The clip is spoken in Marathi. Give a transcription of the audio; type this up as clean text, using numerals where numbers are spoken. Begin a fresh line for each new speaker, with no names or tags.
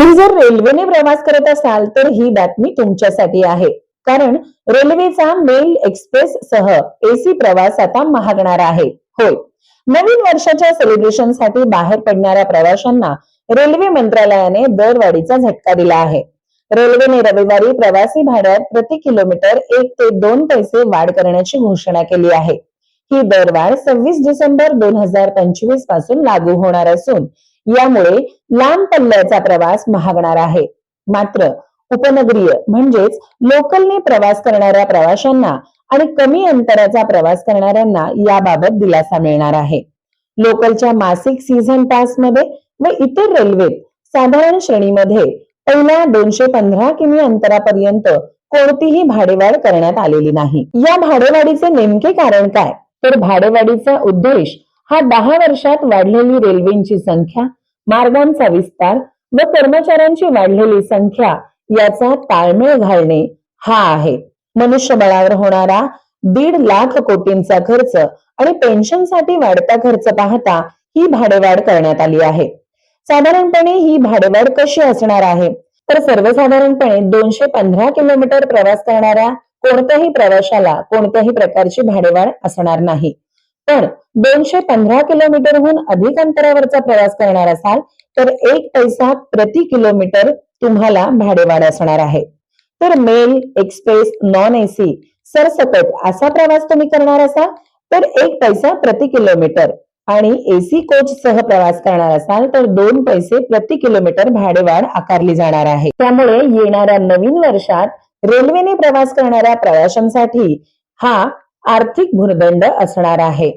तुम्ही जर रेल्वेने प्रवास करत असाल तर ही बातमी तुमच्यासाठी आहे. कारण रेल्वेचा मेल एक्सप्रेस सह एसी प्रवास आता महागणार आहे. होय, नवीन वर्षाच्या सेलिब्रेशन साठी बाहेर पडणाऱ्या प्रवाशांना रेल्वे मंत्रालयाने दरवाढीचा झटका दिला आहे. रेल्वेने रविवारी प्रवासी भाड्यात प्रति किलोमीटर 1 ते 2 पैसे वाढ करण्याची घोषणा केली आहे. ही दरवाढ 26 डिसेंबर 2025 पासून लागू होणार असून यामुळे लांब पल्ल्याचा प्रवास महागणार आहे. मात्र उपनगरीय म्हणजेच लोकलने प्रवास करणाऱ्या प्रवाशांना आणि कमी अंतराचा प्रवास करणाऱ्यांना याबाबत दिलासा मिळणार आहे. लोकलच्या मासिक सीझन पास मध्ये व इतर रेल्वेत साधारण श्रेणीमध्ये पहिल्या 215 किमी अंतरापर्यंत कोणतीही भाडेवाढ करण्यात आलेली नाही. या भाडेवाढीचे नेमके कारण काय? तर भाडेवाढीचा उद्देश हा 10 वर्षात वाढलेली रेल्वेची संख्या, मार्गांचा विस्तार व कर्मचाऱ्यांची वाढलेली संख्या याचा ताळमेळ घालणे हा आहे. मनुष्यबळावर होणारा 1.5 लाख कोटींचा खर्च आणि पेन्शनसाठी वाढता खर्च पाहता ही भाडेवाढ करण्यात आली आहे. साधारणपणे ही भाडेवाढ कशी असणार आहे? तर सर्वसाधारणपणे 215 किलोमीटर प्रवास करणाऱ्या कोणत्याही प्रवाशाला कोणत्याही प्रकारची भाडेवाढ असणार नाही. पण 215 किलोमीटरहून अधिक अंतरावरचा प्रवास करणार असाल तर 1 पैसा प्रति किलोमीटर तुम्हाला भाडेवाढ असणार आहे. तर मेल, एक्सप्रेस, नॉन एसी सरसकट असा प्रवास तुम्ही करणार असाल तर 1 पैसा प्रति किलोमीटर आणि एसी कोच सह प्रवास करणार असाल तर 2 पैसे प्रति किलोमीटर भाडेवाढ आकारली जाणार आहे. त्यामुळे येणाऱ्या नवीन वर्षात रेल्वेने प्रवास करणाऱ्या प्रवाशांसाठी हा आर्थिक भुर्दंड असणार आहे.